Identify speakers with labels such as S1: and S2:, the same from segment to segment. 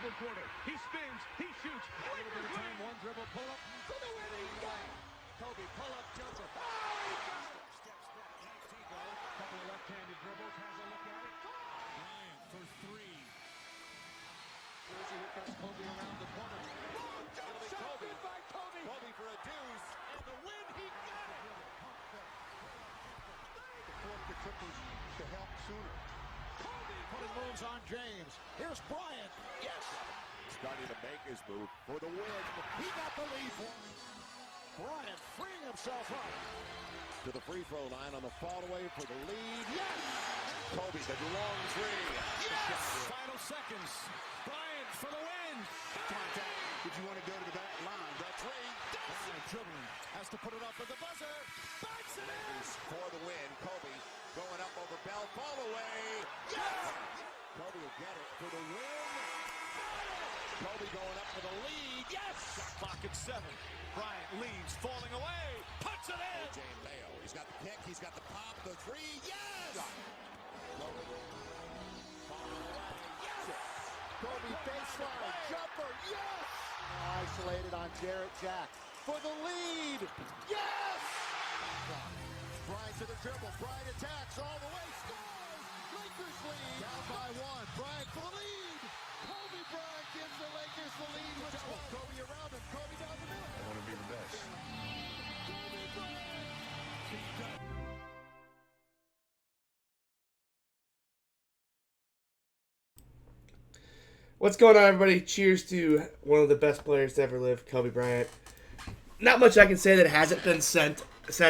S1: second quarter. He spins, he shoots.
S2: A little bit of time, one dribble, pull up for the win. He got it. Kobe, pull up jumper. Oh, he got it. Steps back, can't take go. Couple of left-handed dribbles, has a look at it. Bryant for three. Here comes Kobe around the corner. Oh, jump shot good by Kobe. Kobe for a deuce. And the win, he got it.
S3: The fourth, the trippers to help sooner.
S2: Kobe putting moves on James. Here's Bryant. Yes.
S4: Starting to make his move for the win.
S2: He got the lead for him. Bryant freeing himself up.
S4: To the free throw line on the fall away for the lead.
S2: Yes!
S4: Kobe, the long three.
S2: Yes! Final seconds. Bryant for the win.
S3: Contact. If you want to go to the back line,
S2: The three. Bryant dribbling. Has to put it up with the buzzer. Banks it in.
S4: For the win. Kobe going up over Bell. Fall away.
S2: Yes!
S4: Kobe will get it for the win. Kobe going up for the lead.
S2: Yes! Clock at 7. Bryant leads, falling away. Puts it in.
S4: A.J. Mayo. He's got the kick. He's got the pop. The three. Yes!
S2: Kobe baseline jumper. Yes! Isolated on Jarrett Jack for the lead. Yes! Bryant to the dribble. Bryant attacks all the way. Scores! Lakers lead. Down by 1. Bryant for the lead. Kobe Bryant gives the Lakers the lead with 12. Kobe around him. Kobe down the middle.
S3: I want to be the best.
S2: Kobe Bryant.
S5: What's going on, everybody? Cheers to one of the best players to ever live, Kobe Bryant. Not much I can say that hasn't been said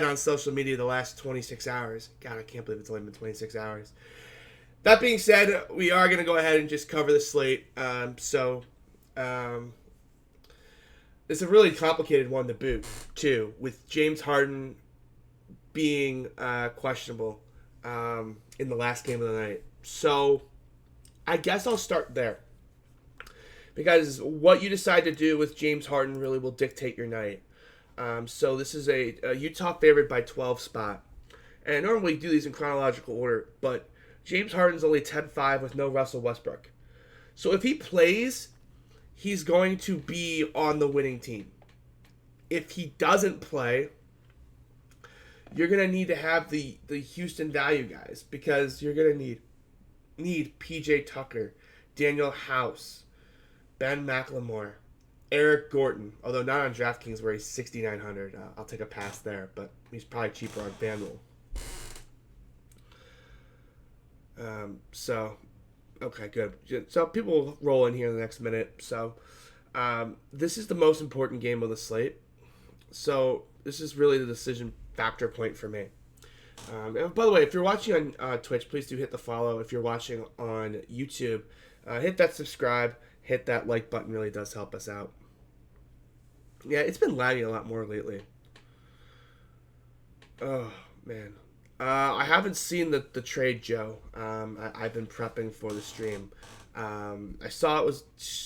S5: on social media the last 26 hours. God, I can't believe it's only been 26 hours. That being said, we are going to go ahead and just cover the slate. It's a really complicated one to boot, too, with James Harden being questionable in the last game of the night. So I guess I'll start there, because what you decide to do with James Harden really will dictate your night. So this is a Utah favored by 12 spot. And I normally do these in chronological order, but James Harden's only 10-5 with no Russell Westbrook. So if he plays, he's going to be on the winning team. If he doesn't play, you're going to need to have the Houston value guys, because you're going to need PJ Tucker, Daniel House, Ben McLemore, Eric Gordon, although not on DraftKings where he's 6,900. I'll take a pass there, but he's probably cheaper on FanDuel. Okay, good. So people will roll in here in the next minute. So this is the most important game of the slate. So this is really the decision factor point for me. And by the way, if you're watching on Twitch, please do hit the follow. If you're watching on YouTube, hit that subscribe. Hit that like button, really does help us out. Yeah, it's been lagging a lot more lately. Oh, man. I haven't seen the trade, Joe. I've been prepping for the stream. I saw it was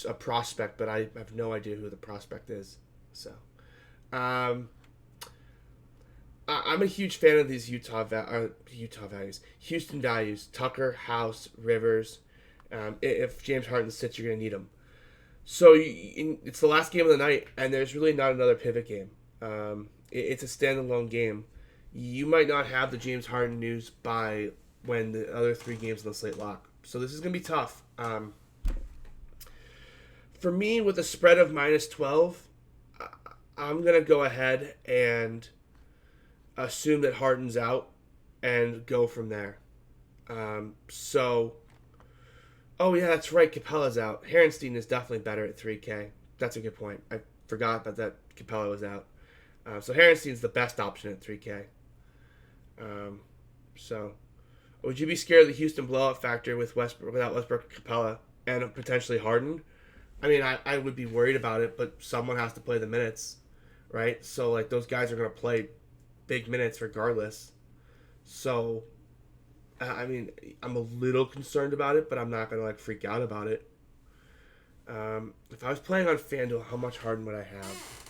S5: a prospect, but I have no idea who the prospect is. So, I'm a huge fan of these Utah values. Houston values. Tucker, House, Rivers. If James Harden sits, you're going to need him. So it's the last game of the night, and there's really not another pivot game. It's a standalone game. You might not have the James Harden news by when the other 3 games in the slate lock. So this is going to be tough. For me, with a spread of minus 12, I'm going to go ahead and assume that Harden's out and go from there. Oh, yeah, that's right. Capella's out. Harrenstein is definitely better at 3K. That's a good point. I forgot about that. Capella was out. So Harrenstein's the best option at 3K. So would you be scared of the Houston blowout factor with without Westbrook, Capella, and potentially Harden? I mean, I would be worried about it, but someone has to play the minutes, right? So, like, those guys are going to play big minutes regardless. So, I mean, I'm a little concerned about it, but I'm not going to, freak out about it. If I was playing on FanDuel, how much Harden would I have?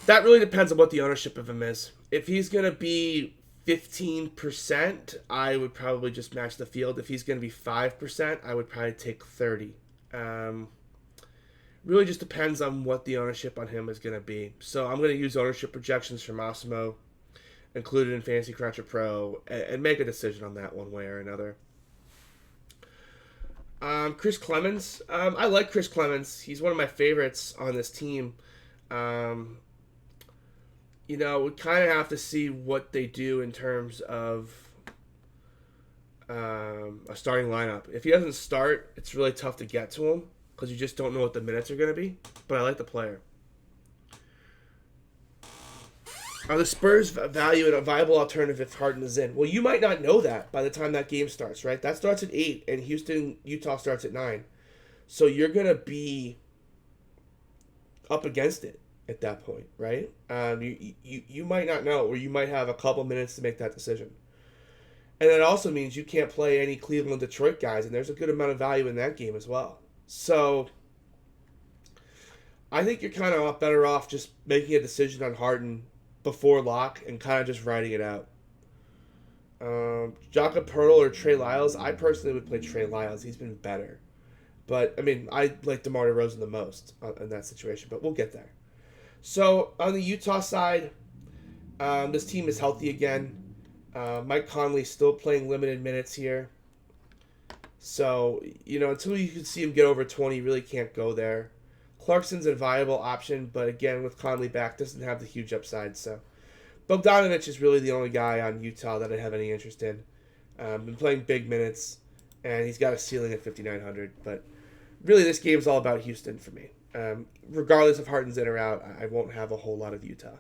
S5: That really depends on what the ownership of him is. If he's going to be 15%, I would probably just match the field. If he's going to be 5%, I would probably take 30. Really just depends on what the ownership on him is going to be. So I'm going to use ownership projections from Massimo, included in Fantasy Cruncher Pro, and make a decision on that one way or another. Chris Clemens. I like Chris Clemens. He's one of my favorites on this team. We kind of have to see what they do in terms of a starting lineup. If he doesn't start, it's really tough to get to him because you just don't know what the minutes are going to be. But I like the player. Are the Spurs value a viable alternative if Harden is in? Well, you might not know that by the time that game starts, right? That starts at 8, and Utah starts at 9. So you're going to be up against it at that point, right? You might not know, or you might have a couple minutes to make that decision. And that also means you can't play any Cleveland, Detroit guys, and there's a good amount of value in that game as well. So I think you're kind of better off just making a decision on Harden before lock and kind of just riding it out. Jakob Poeltl or Trey Lyles, I personally would play Trey Lyles. He's been better. But, I like DeMar DeRozan the most in that situation, but we'll get there. So, on the Utah side, this team is healthy again. Mike Conley still playing limited minutes here. So, until you can see him get over 20, you really can't go there. Clarkson's a viable option, but again, with Conley back, doesn't have the huge upside. So, Bogdanovich is really the only guy on Utah that I have any interest in. Been playing big minutes, and he's got a ceiling at 5,900. But really, this game's all about Houston for me. Regardless of Harden's in or out, I won't have a whole lot of Utah.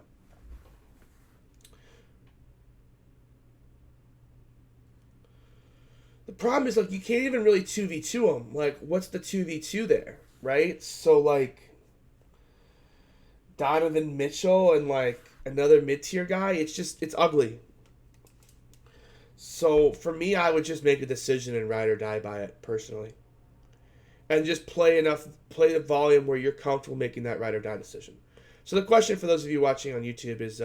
S5: The problem is, you can't even really 2v2 them. What's the 2v2 there, right? So, Donovan Mitchell and, another mid-tier guy, it's ugly. So, for me, I would just make a decision and ride or die by it, personally. And just play the volume where you're comfortable making that ride or die decision. So, the question for those of you watching on YouTube is,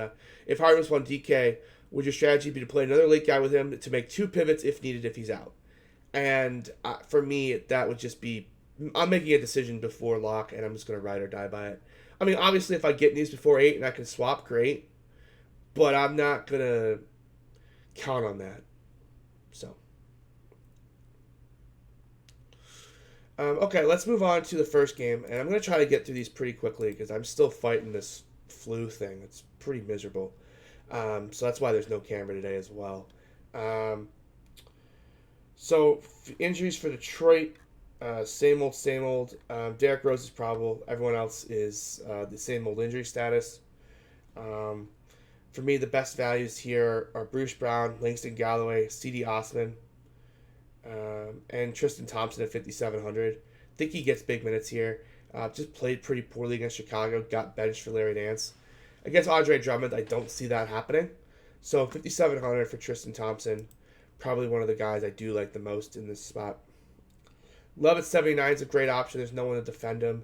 S5: if Harden was 1 DK, would your strategy be to play another late guy with him to make 2 pivots if needed if he's out? And for me, that would just be, I'm making a decision before lock, and I'm just going to ride or die by it. Obviously, if I get these before 8 and I can swap, great. But I'm not going to count on that. So. Okay, let's move on to the first game. And I'm going to try to get through these pretty quickly because I'm still fighting this flu thing. It's pretty miserable. So that's why there's no camera today as well. So injuries for Detroit, same old. Derrick Rose is probable. Everyone else is the same old injury status. For me, the best values here are Bruce Brown, Langston Galloway, C.D. Osman, and Tristan Thompson at 5,700. I think he gets big minutes here. Just played pretty poorly against Chicago. Got benched for Larry Nance. Against Andre Drummond, I don't see that happening. So 5,700 for Tristan Thompson. Probably one of the guys I do like the most in this spot. Love at 79 is a great option. There's no one to defend him.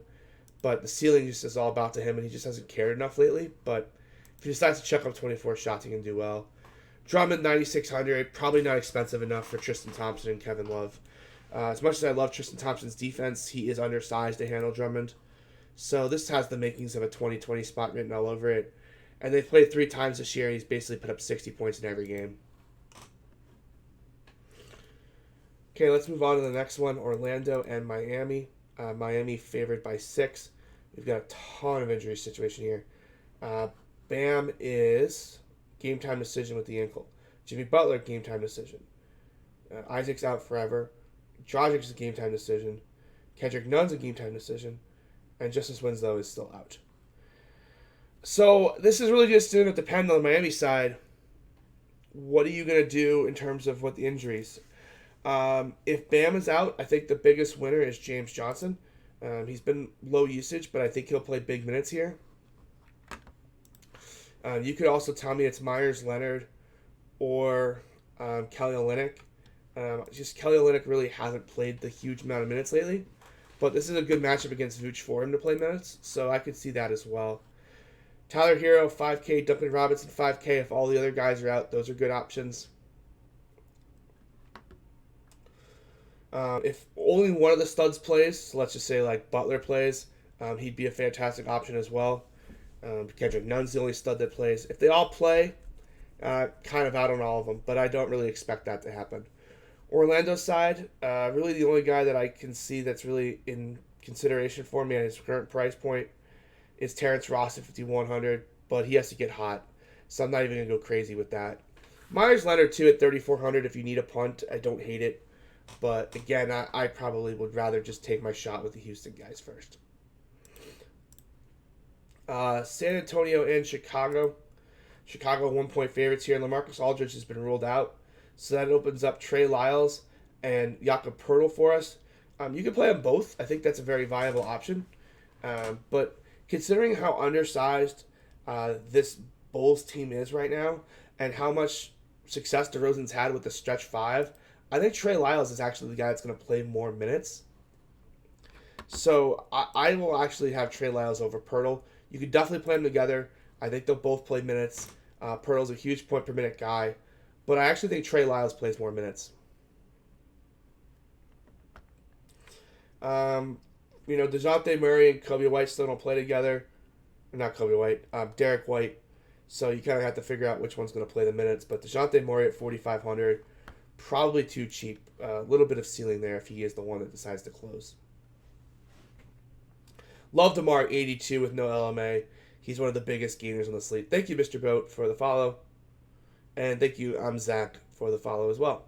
S5: But the ceiling just is all about to him, and he just hasn't cared enough lately. But if he decides to check up 24 shots, he can do well. Drummond, 9,600. Probably not expensive enough for Tristan Thompson and Kevin Love. As much as I love Tristan Thompson's defense, he is undersized to handle Drummond. So this has the makings of a 2020 spot written all over it. And they've played 3 times this year, and he's basically put up 60 points in every game. Okay, let's move on to the next one, Orlando and Miami. Miami favored by 6. We've got a ton of injury situation here. Bam is game time decision with the ankle. Jimmy Butler, game time decision. Isaac's out forever. Dragic's a game time decision. Kendrick Nunn's a game time decision. And Justice Winslow is still out. So this is really just going to depend on the Miami side. What are you going to do in terms of what the injuries? If Bam is out, I think the biggest winner is James Johnson. He's been low usage, but I think he'll play big minutes here. You could also tell me it's Myers Leonard or Kelly Olynyk. Just Kelly Olynyk really hasn't played the huge amount of minutes lately, but this is a good matchup against Vooch for him to play minutes, so I could see that as well. Tyler Hero, 5K. Duncan Robinson, 5K. If all the other guys are out, those are good options. If only one of the studs plays, so let's just say like Butler plays, he'd be a fantastic option as well. Kendrick Nunn's the only stud that plays. If they all play, kind of out on all of them, but I don't really expect that to happen. Orlando side, really the only guy that I can see that's really in consideration for me at his current price point is Terrence Ross at 5,100, but he has to get hot, so I'm not even going to go crazy with that. Myers Leonard too at 3,400 if you need a punt. I don't hate it, but again, I probably would rather just take my shot with the Houston guys first. San Antonio and Chicago. Chicago 1-point favorites here. LaMarcus Aldridge has been ruled out, so that opens up Trey Lyles and Jakob Poeltl for us. You can play them both. I think that's a very viable option. But considering how undersized this Bulls team is right now and how much success DeRozan's had with the stretch five, I think Trey Lyles is actually the guy that's going to play more minutes. So I will actually have Trey Lyles over Poeltl. You could definitely play them together. I think they'll both play minutes. Poeltl's a huge point per minute guy, but I actually think Trey Lyles plays more minutes. DeJounte Murray and Kobe White still don't play together. Not Kobe White, Derek White. So you kind of have to figure out which one's going to play the minutes. But DeJounte Murray at 4,500, probably too cheap. A little bit of ceiling there if he is the one that decides to close. Love DeMar 82 with no LMA. He's one of the biggest gainers on the slate. Thank you, Mr. Boat, for the follow. And thank you, Zach, for the follow as well.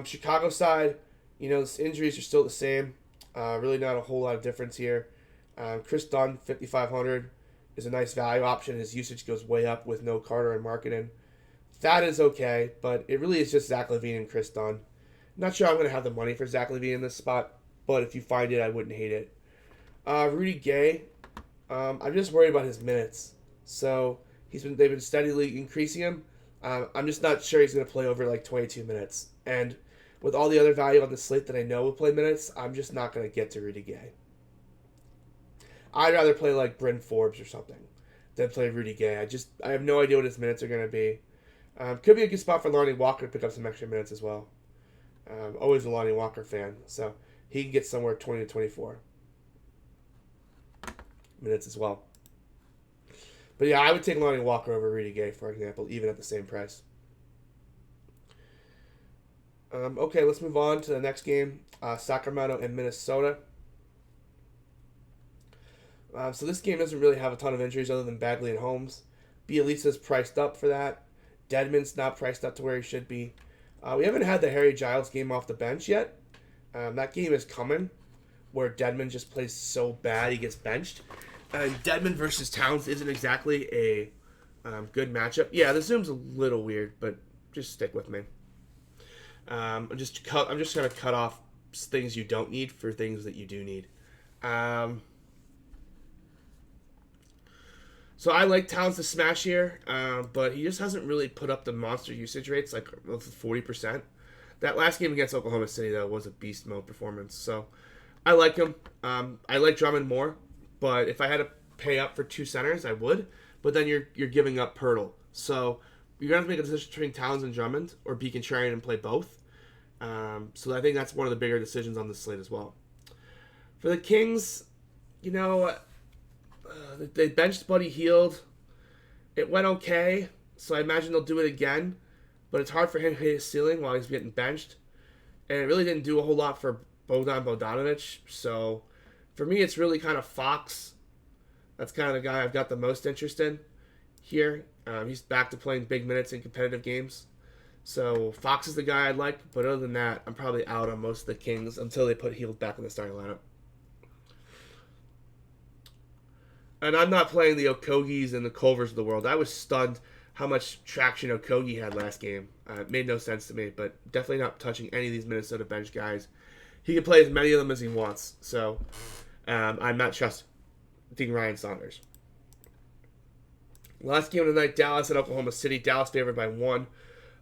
S5: Chicago side, the injuries are still the same. Really not a whole lot of difference here. Chris Dunn, 5,500, is a nice value option. His usage goes way up with no Carter and Markkanen. That is okay, but it really is just Zach LaVine and Chris Dunn. Not sure I'm going to have the money for Zach LaVine in this spot, but if you find it, I wouldn't hate it. Rudy Gay, I'm just worried about his minutes. So they've been steadily increasing him. I'm just not sure he's going to play over like 22 minutes. And with all the other value on the slate that I know will play minutes, I'm just not going to get to Rudy Gay. I'd rather play like Bryn Forbes or something than play Rudy Gay. I have no idea what his minutes are going to be. Could be a good spot for Lonnie Walker to pick up some extra minutes as well. Always a Lonnie Walker fan, so he can get somewhere 20 to 24 minutes as well. But yeah, I would take Lonnie Walker over Rudy Gay, for example, even at the same price. Okay, let's move on to the next game, Sacramento and Minnesota. So this game doesn't really have a ton of injuries other than Bagley and Holmes. Bielisa's priced up for that. Dedmon's not priced up to where he should be. We haven't had the Harry Giles game off the bench yet. That game is coming, where Dedmon just plays so bad he gets benched. And Dedmon versus Towns isn't exactly a good matchup. Yeah, the Zoom's a little weird, but just stick with me. I'm just going to cut off things you don't need for things that you do need. So I like Towns to smash here, but he just hasn't really put up the monster usage rates, like 40%. That last game against Oklahoma City, though, was a beast mode performance. So I like him. I like Drummond more, but if I had to pay up for two centers, I would. But then you're giving up Poeltl. So you're going to have to make a decision between Towns and Drummond, or be contrarian and play both. So I think that's one of the bigger decisions on the slate as well. For the Kings, they benched Buddy Hield. It went okay, so I imagine they'll do it again. But it's hard for him to hit his ceiling while he's getting benched. And it really didn't do a whole lot for Bogdan Bogdanovic. So for me, it's really kind of Fox. That's kind of the guy I've got the most interest in here. He's back to playing big minutes in competitive games. So Fox is the guy I'd like. But other than that, I'm probably out on most of the Kings until they put Hield back in the starting lineup. And I'm not playing the Okogis and the Culvers of the world. I was stunned how much traction Okogie had last game. It made no sense to me, but definitely not touching any of these Minnesota bench guys. He can play as many of them as he wants, so I'm not trusting Ryan Saunders. Last game of the night, Dallas and Oklahoma City. Dallas favored by 1.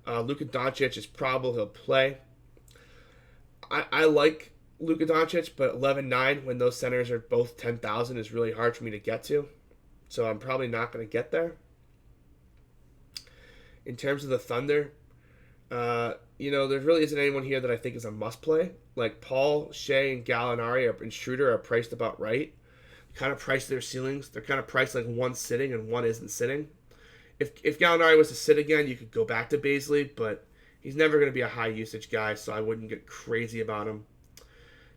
S5: Luka Doncic is probable he'll play. I like Luka Doncic, but 11-9 when those centers are both 10,000 is really hard for me to get to. So I'm probably not going to get there. In terms of the Thunder, there really isn't anyone here that I think is a must-play. Like Paul, Shea, and Gallinari and Schroeder are priced about right. Kind of priced their ceilings. They're kind of priced like one's sitting and one isn't sitting. If Gallinari was to sit again, you could go back to Bazley, but he's never going to be a high-usage guy, so I wouldn't get crazy about him.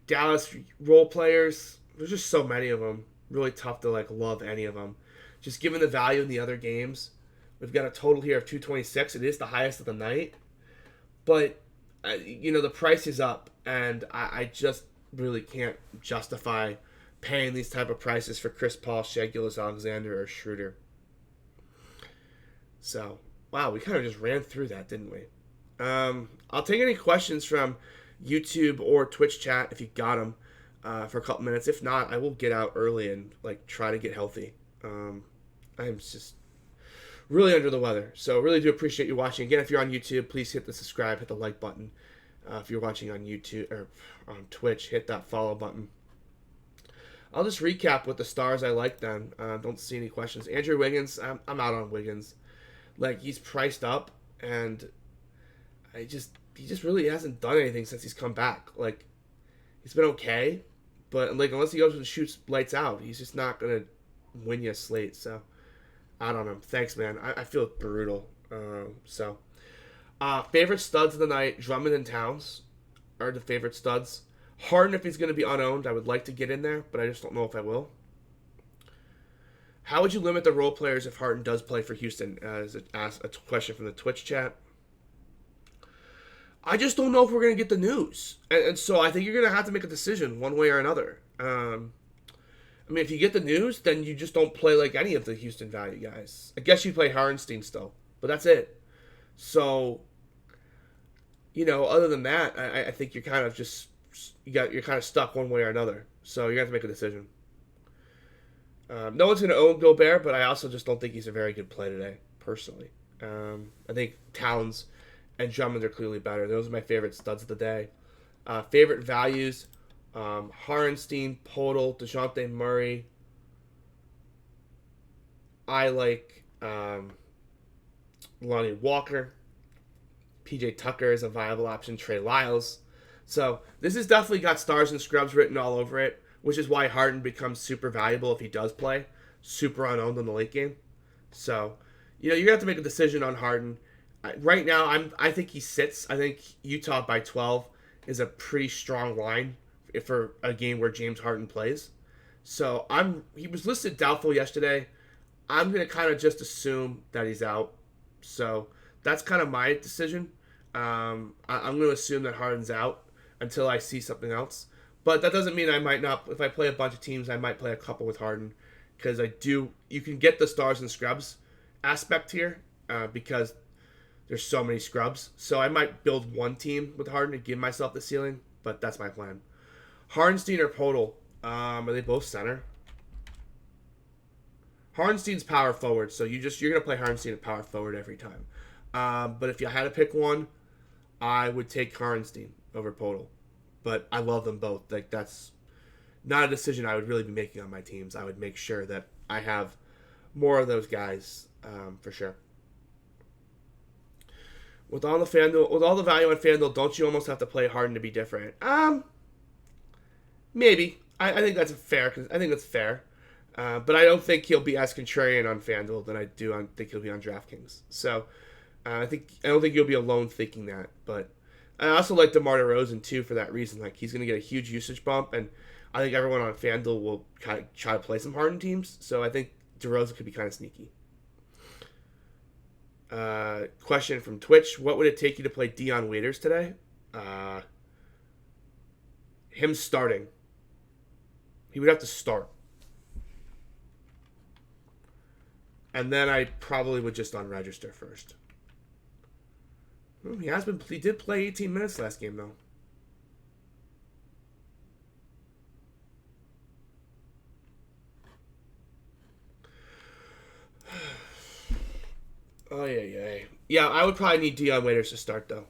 S5: Dallas role players, there's just so many of them. Really tough to love any of them. Just given the value in the other games, we've got a total here of 226. It is the highest of the night. But, the price is up, and I just really can't justify paying these type of prices for Chris Paul, Shai Gilgeous-Alexander, or Schroeder. So, wow, we kind of just ran through that, didn't we? I'll take any questions from YouTube or Twitch chat if you got them for a couple minutes. If not, I will get out early and try to get healthy. I'm just really under the weather, so really do appreciate you watching. Again, if you're on YouTube, please hit the subscribe, hit the like button. If you're watching on YouTube or on Twitch, hit that follow button. I'll just recap with the stars I like then. Don't see any questions. Andrew Wiggins, I'm out on Wiggins. He's priced up, and he just really hasn't done anything since he's come back. He's been okay, but unless he goes and shoots lights out, he's just not gonna win you a slate. So out on him. Thanks, man. I feel brutal. Favorite studs of the night: Drummond and Towns are the favorite studs. Harden, if he's going to be unowned, I would like to get in there, but I just don't know if I will. How would you limit the role players if Harden does play for Houston? As a question from the Twitch chat. I just don't know if we're going to get the news. And so I think you're going to have to make a decision one way or another. If you get the news, then you just don't play any of the Houston value guys. I guess you play Hardenstein still, but that's it. So, other than that, I think you're kind of just... You're kind of stuck one way or another, so you have to make a decision. No one's going to own Gobert, but I also just don't think he's a very good play today, personally. I think Towns and Drummond are clearly better. Those are my favorite studs of the day. Favorite values: Hardenstein, Podol, DeJounte Murray. I like Lonnie Walker. PJ Tucker is a viable option. Trey Lyles. So this has definitely got stars and scrubs written all over it, which is why Harden becomes super valuable if he does play. Super unowned in the late game. So, you're going to have to make a decision on Harden. Right now, I think he sits. I think Utah by 12 is a pretty strong line for a game where James Harden plays. So he was listed doubtful yesterday. I'm going to kind of just assume that he's out. So that's kind of my decision. I'm going to assume that Harden's out until I see something else. But that doesn't mean I might not. If I play a bunch of teams, I might play a couple with Harden. Because you can get the stars and scrubs aspect here because there's so many scrubs. So I might build one team with Harden to give myself the ceiling. But that's my plan. Hardenstein or Podol? Are they both center? Hardenstein's power forward. So you're going to play Hardenstein at power forward every time. But if you had to pick one, I would take Hardenstein over Podol. But I love them both. That's not a decision I would really be making on my teams. I would make sure that I have more of those guys for sure. With all the value on FanDuel, don't you almost have to play Harden to be different? Maybe. I think that's fair. I think that's fair. But I don't think he'll be as contrarian on FanDuel than I think he'll be on DraftKings. So I don't think you'll be alone thinking that. But I also like DeMar DeRozan too for that reason. He's going to get a huge usage bump, and I think everyone on FanDuel will kind of try to play some Harden teams. So I think DeRozan could be kind of sneaky. Question from Twitch: what would it take you to play Dion Waiters today? Him starting. He would have to start. And then I probably would just unregister first. He did play 18 minutes last game, though. Oh, yeah. Yeah, I would probably need Dion Waiters to start, though.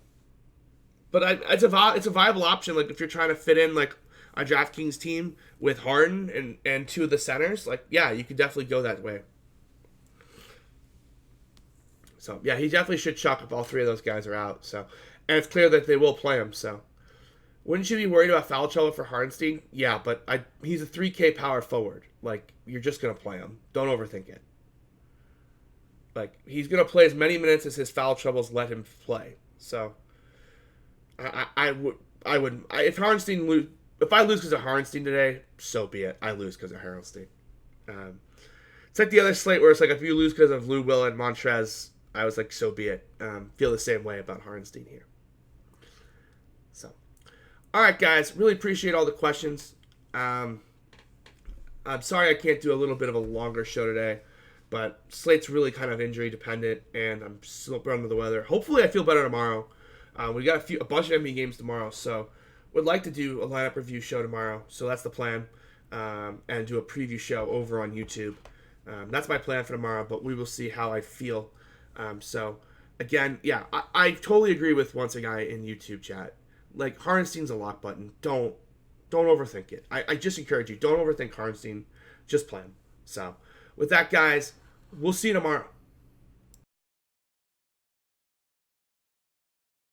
S5: But it's a viable option. If you're trying to fit in, a DraftKings team with Harden and two of the centers, yeah, you could definitely go that way. So, yeah, he definitely should chuck if all three of those guys are out. So, and it's clear that they will play him. So, wouldn't you be worried about foul trouble for Hartenstein? Yeah, but he's a 3K power forward. Like, you're just going to play him. Don't overthink it. Like, he's going to play as many minutes as his foul troubles let him play. So, I wouldn't. If Hartenstein lose, if I lose because of Hartenstein today, so be it. I lose because of Hartenstein. It's like the other slate where it's like if you lose because of Lou Will and Montrez, I was like, so be it. Feel the same way about Hartenstein here. So, all right, guys, really appreciate all the questions. I'm sorry I can't do a little bit of a longer show today, but Slate's really kind of injury dependent, and I'm still under the weather. Hopefully, I feel better tomorrow. We got a bunch of NBA games tomorrow, so would like to do a lineup review show tomorrow. So that's the plan, and do a preview show over on YouTube. That's my plan for tomorrow, but we will see how I feel. So again, yeah, I totally agree with once a guy in YouTube chat. Like, Hartenstein's a lock button. Don't overthink it. I just encourage you, don't overthink Hartenstein. Just play him. So with that, guys, we'll see you tomorrow.